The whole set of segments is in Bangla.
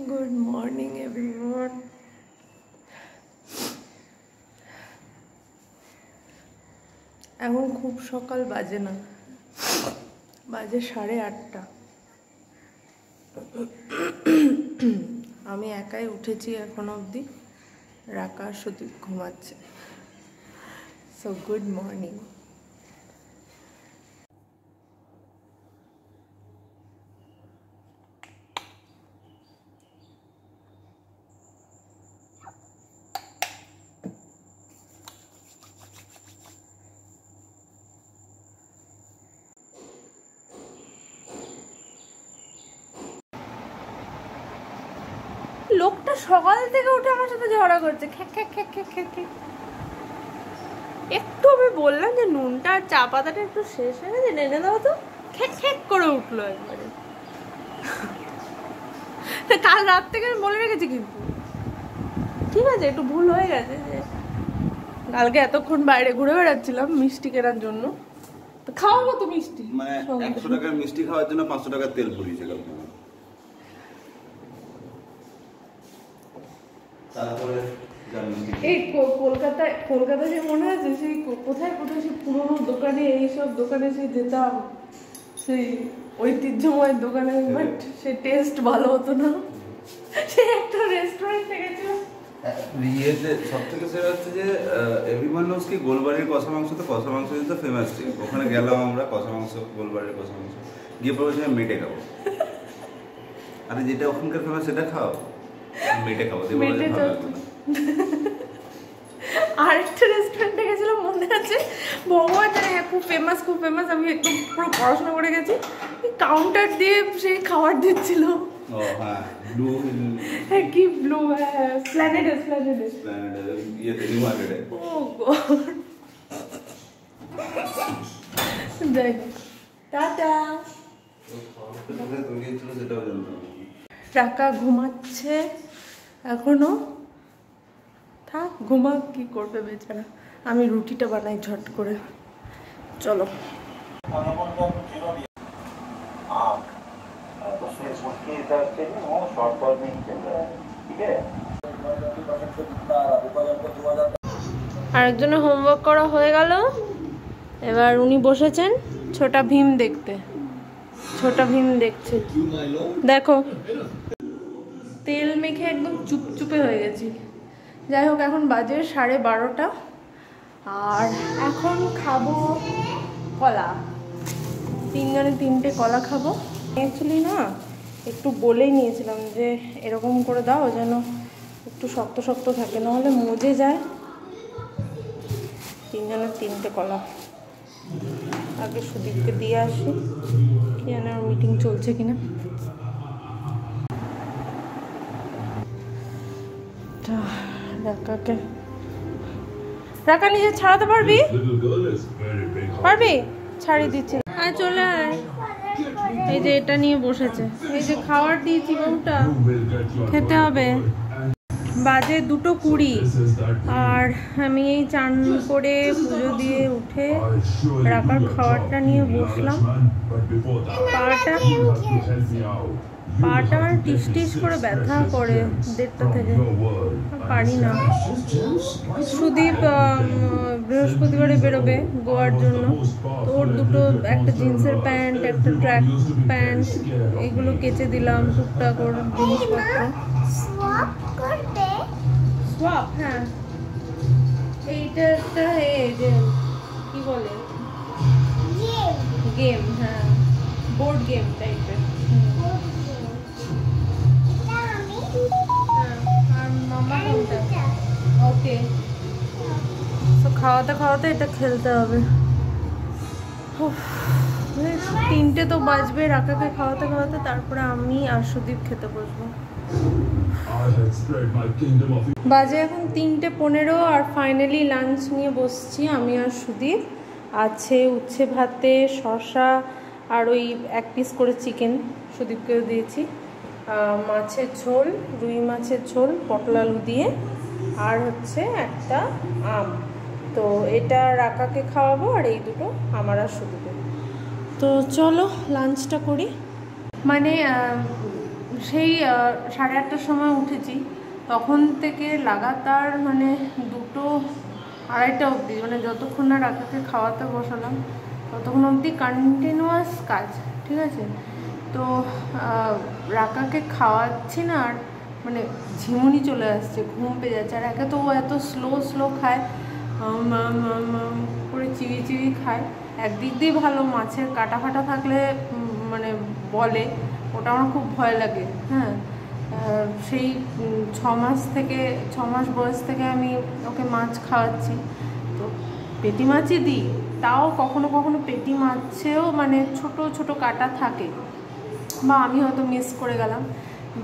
Good morning everyone. এখন খুব সকাল বাজে না, বাজে 8:30। আমি একাই উঠেছি এখন অবধি, রাকা সুদীপ ঘুমাচ্ছে। So good morning. লোকটা সকাল থেকে উঠে আমার সাথে ঝগড়া করছে, খ্যাক খ্যাক খ্যাক খ্যাক খ্যাক খ্যাক। একটু আমি বললাম যে নুনটা আর চা পাতাটা একটু শেষ হয়ে গেছে, এনে দাও তো, খ্যাক খ্যাক করে উঠলো একবারে। কাল রাত থেকে আমি বলে রেখেছি, কিন্তু ঠিক আছে একটু ভুল হয়ে গেছে যে কালকে এতক্ষণ বাইরে ঘুরে বেড়াচ্ছিলাম মিষ্টি কেনার জন্য। তো খাওয়াবো তো মিষ্টি, মানে 100 টাকার মিষ্টি খাওয়ার জন্য 500 টাকার তেল পুড়িয়েছে কালকে। তারপরে এই কলকাতায় যে মনে আছে সেই কোথায় কোথায় সেই পুরোনো দোকানে, এইসব দোকানে সেই যেতাম, সেই ঐতিহ্যময় দোকানে, বাট সে টেস্ট ভালো হতো না। সে একটা রেস্টুরেন্টে গেছিলাম, ইয়েতে সব থেকে সেরা হচ্ছে যে এভরিওয়ান নোস কি গোলবাড়ির কষা মাংস তো ফেমাস ছিল। ওখানে গেলাম আমরা, কষা মাংস, গোলবাড়ির কষা মাংস গিয়ে পরে মেটে খাবো। আরে যেটা ওখানকার ফেমাস সেটা খাও, মেটে খাবো। আরেকটা রেস্টুরেন্টে গেছিলাম মনে আছে, ভগবান জানে, হ্যাঁ খুব ফেমাস। আমি একদম পুরো পড়াশোনা করে গেছি, কাউন্টার দিয়ে সেই খাবার দিচ্ছিল। ও হ্যাঁ, ব্লু, হ্যাঁ কি ব্লু, হ্যাঁ প্ল্যানেট ইয়েতে নিউ মার্কেটে। ও গড, যাই হোক, টাটা। রাকা ঘুমাচ্ছে এখনো, থাক ঘুমাক, কি করবে বেচারা। আমি রুটিটা বানাই ঝট করে, চলো। আরেকজনের হোমওয়ার্ক করা হয়ে গেল, এবার উনি বসেছেন ছোটা ভীম দেখতে। ছোটা ভীম দেখছে, দেখো তেল মেখে একদম চুপচুপে হয়ে গেছি। যাই হোক, এখন বাজে 12:30 আর এখন খাবো কলা। 3 জনে 3টে কলা খাবো। অ্যাকচুয়ালি না একটু বলেই নিয়েছিলাম যে এরকম করে দাও যেন একটু শক্ত শক্ত থাকে, নাহলে মজে যায়। 3 জনের 3টে কলা। আগে সুদীপকে দিয়ে আসি, কি জানে ওর মিটিং চলছে কিনা। রাকা নিজে ছাড়াতে পারবি? ছাড়িয়ে দিচ্ছি। চলে আয়। এই যে এটা নিয়ে বসেছে, এই যে খাবার দিয়েছি, বউটা খেতে হবে। বাজে 2:20 আর আমি এই চান করে পুজো দিয়ে উঠে রাকার খাবারটা নিয়ে বসলাম। পাটা টিস টিস করে ব্যথা করে 1:30 থেকে, পারি না। সুদীপ বৃহস্পতিবারে বেরোবে গোয়ার জন্য, তো ওর দুটো, একটা জিন্সের প্যান্ট, একটা ট্র্যাক প্যান্ট, এগুলো কেচে দিলাম, টুকটাক ওর জিনিসপত্র। সোয়াপ, হ্যাঁ এইটা একটা, এই যে কি বলে, গেম, হ্যাঁ বোর্ড গেম টাইপের। ওকে, তো খাওয়াতে এটা খেলতে হবে। 3টে তো বাজবে, রাকাকে খাওয়াতে তারপরে আমি আর সুদীপ খেতে বসবো। বাজে এখন 3:15 আর ফাইনালি লাঞ্চ নিয়ে বসছি আমি আর সুদীপ। আছে উচ্ছে ভাতে শসা আর ওই 1 পিস করে চিকেন সুদীপকেও দিয়েছি, মাছের ঝোল, রুই মাছের ঝোল পটল আলু দিয়ে, আর হচ্ছে একটা আম। তো এটা রাকাকে খাওয়াবো, আর এই দুটো আমার আর সুদীপের। তো চলো লাঞ্চটা করি। মানে সেই 8:30টার সময় উঠেছি, তখন থেকে লাগাতার মানে 2টো 2:30টা অবধি, মানে যতক্ষণ না রাকাকে খাওয়াতে বসালাম ততক্ষণ অবধি কন্টিনিউয়াস কাজ, ঠিক আছে। তো রাকাকে খাওয়াচ্ছি না, আর মানে ঝিমুনি চলে আসছে, ঘুম পেয়ে যাচ্ছে। আর একে তো ও এত স্লো খায়, করে চিবিয়ে খায়। একদিক দিয়ে ভালো, মাছের কাটা ফাটা থাকলে মানে বলে, ওটা আমার খুব ভয় লাগে। হ্যাঁ, সেই 6 মাস বয়স থেকে আমি ওকে মাছ খাওয়াচ্ছি, তো পেটি মাছই দিই, তাও কখনো কখনো পেটি মাছেও মানে ছোট ছোট কাটা থাকে, বা আমি হয়তো মিস করে গেলাম।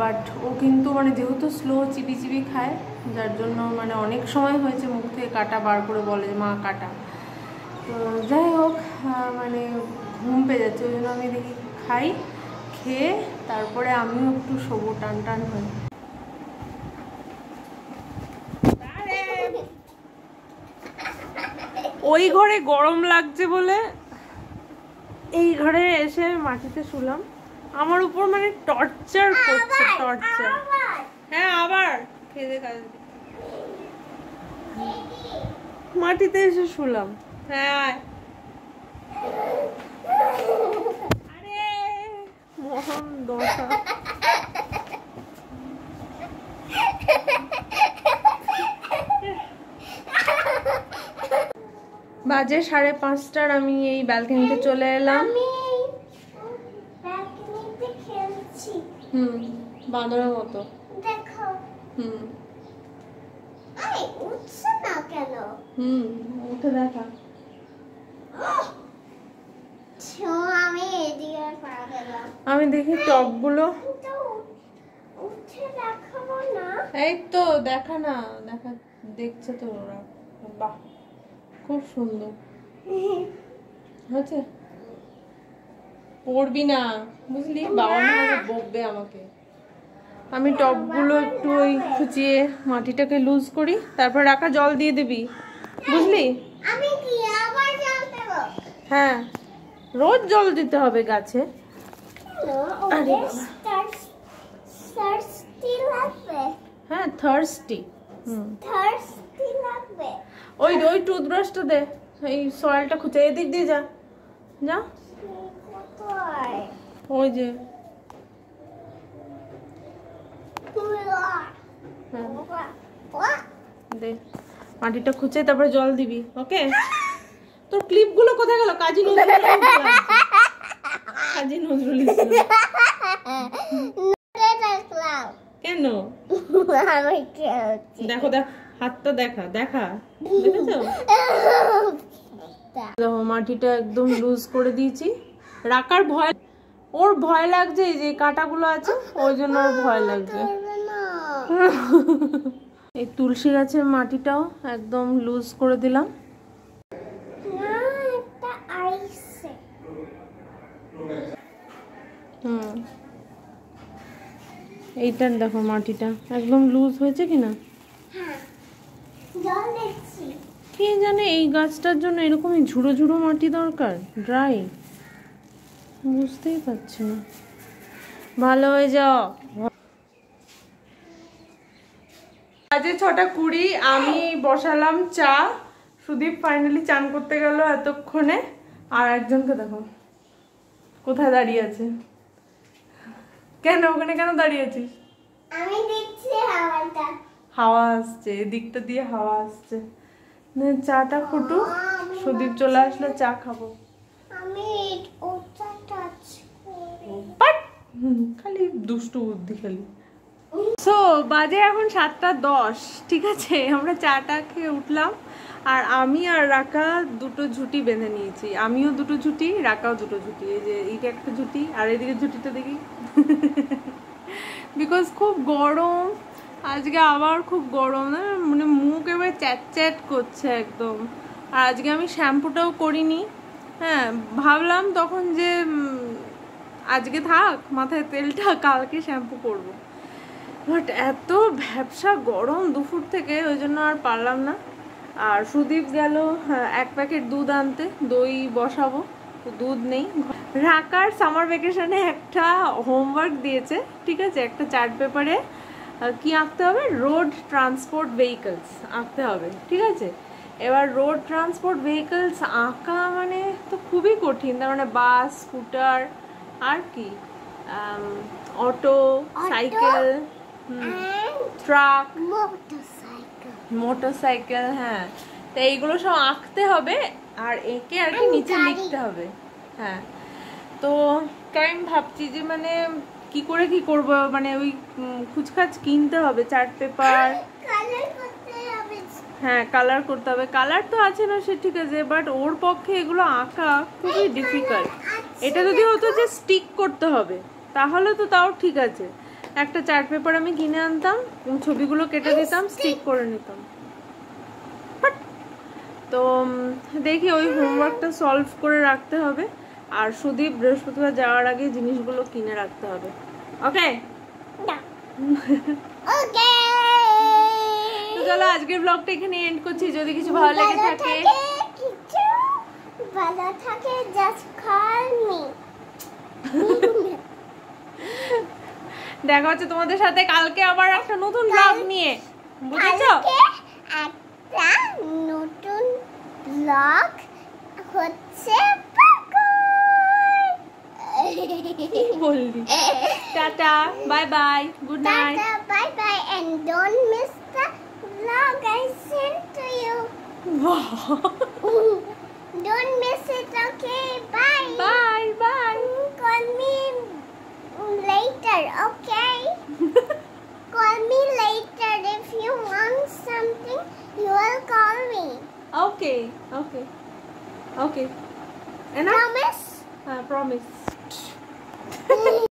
বাট ও কিন্তু মানে যেহেতু স্লো চিবি খায়, যার জন্য মানে অনেক সময় হয়েছে মুখ থেকে কাটা বার করে বলে মা কাটা। তো যাই হোক, মানে ঘুম পেয়ে যাচ্ছে, ওই জন্য আমি দেখি খাই, খেয়ে তারপরে আমিও একটু শোবো, টান হই। ওই ঘরে গরম লাগছে বলে এই ঘরে এসে মাটিতে শুলাম। আমার উপর মানে টর্চার করছে, টর্চার। হ্যাঁ, আবার খেয়ে কাজ মাটিতে এসে শুলাম। হ্যাঁ, আরে মহান দশা। বাজে 5:30টার, আমি এই ব্যালকনিতে চলে এলাম। বাঁদরের মতো দেখো। উঠছে না কেন? উঠে দেখা। আমি দেখি টপগুলো, এই তো দেখা না, দেখা দেখছে তো ওরা। বাহ, খুব সুন্দর হয়েছে। পড়বি না বুঝলি, বাবা মা বকবে আমাকে। আমি টবগুলো একটু ওই খুঁচিয়ে মাটিটাকে লুজ করি, তারপর রাখা জল দিয়ে দিবি, বুঝলি? হ্যাঁ, রোজ জল দিতে হবে গাছে। হ্যাঁ, থার্স্টি। ওই টুথব্রাশটা দে, এই সয়েলটা খুঁজে এদিক দিয়ে যা যা। ওই যে দে, মাটিটা খুঁজে তারপরে জল দিবি। ওকে, তোর ক্লিপ গুলো কোথায় গেল? কাজী নজরুল ইসলাম কেন? দেখো দেখ, হাতটা দেখা, দেখেছো? দেখো মাটিটা একদম লুজ করে দিয়েছি। রাখার ভয়, ওর ভয় লাগছে, যে কাঁটাগুলো আছে ওই জন্য ওর ভয় লাগছে। এই তুলসী গাছের মাটিটাও একদম লুজ করে দিলাম। এইটার দেখো মাটিটা একদম লুজ হয়েছে কিনা। কে জানে এই গাছটার জন্য এরকমই ঝুড়ো ঝুড়ো মাটি দরকার, ড্রাই, বুঝতেই পারছি না। ভালো হয়ে যাও। আজকে 6:20, আমি বসালাম চা। সুদীপ ফাইনালি চান করতে গেল এতক্ষণে। আর একজনকে দেখো কোথায় দাঁড়িয়ে আছে। কেন ওখানে কেন দাঁড়িয়ে আছিস? আমি দেখছি হাওয়াটা। হাওয়া আসছে, এদিকটা দিয়ে হাওয়া আসছে। চাটা ফুটুক, সুদীপ চলে আসলে চা খাবো। আমি ওটা টাচ করি। খালি দুষ্টু বুদ্ধি খালি। সো বাজে এখন 7:10, ঠিক আছে। আমরা চাটা খেয়ে উঠলাম, আর আমি আর রাকা 2টো ঝুটি বেঁধে নিয়েছি। আমিও 2টো ঝুটি, রাকাও 2টো ঝুটি। এই যে এইটা একটা ঝুটি, আর এদিকে ঝুটিটা দেখি। বিকজ খুব গরম আজকে, আবার খুব গরম না, মানে মুখ এবার চ্যাট করছে একদম। আর আজকে আমি শ্যাম্পুটাও করিনি। হ্যাঁ, ভাবলাম তখন যে আজকে থাক মাথায় তেলটা, কালকে শ্যাম্পু করবো। বাট এত ভ্যাপসা গরম দুপুর থেকে, ওই জন্য আর পারলাম না। আর সুদীপ গেল 1 প্যাকেট দুধ আনতে, দই বসাবো, তো দুধ নেই। ঢাকার সামার ভ্যাকেশনে একটা হোমওয়ার্ক দিয়েছে, ঠিক আছে, একটা চার্ট পেপারে কি আঁকতে হবে, রোড ট্রান্সপোর্ট ভেহিকলস আঁকতে হবে, ঠিক আছে। এবার রোড ট্রান্সপোর্ট ভেহিকলস আঁকা মানে তো খুবই কঠিন, তার মানে বাস, স্কুটার, আর কি অটো, সাইকেল, ট্রাক, মোটরসাইকেল, হ্যাঁ। তো এইগুলো সব আঁকতে হবে আর এঁকে আর কি নিচে লিখতে হবে। হ্যাঁ, তো আমি ভাবছি যে মানে কি করে কি করব, মানে ওই খুচখাচ কিনতে হবে চার্ট পেপার, হ্যাঁ কালার করতে হবে। কালার তো আছে না সে ঠিক আছে, বাট ওর পক্ষে এগুলো আঁকা খুবই ডিফিকাল্ট। এটা যদি হতো যে স্টিক করতে হবে তাহলে তো তাও ঠিক আছে, একটা চার্ট পেপার আমি কিনে আনতাম, ছবিগুলো কেটে দিতাম, স্টিক করে নিতাম। তো দেখি ওই হোমওয়ার্কটা সলভ করে রাখতে হবে, আর সুদীপ বৃহস্পতিবার যাওয়ার আগে জিনিসগুলো কিনে রাখতে হবে। ওকে তো চলো আজকের ব্লগটা এখানে এন্ড করছি। যদি কিছু ভালো লেগে থাকে জাস্ট কল মি। দেখা হচ্ছে তোমাদের সাথে কালকে আবার একটা নতুন ব্লগ নিয়ে, বুঝেছো? একটা নতুন ব্লগ হচ্ছে। বললি tata, bye bye, good night, bye bye, and don't miss the vlog I sent to you. Don't miss it, okay? Bye. bye bye. Call me later, okay? Call me later if you want something. You will call me. Okay. And Promise? promise.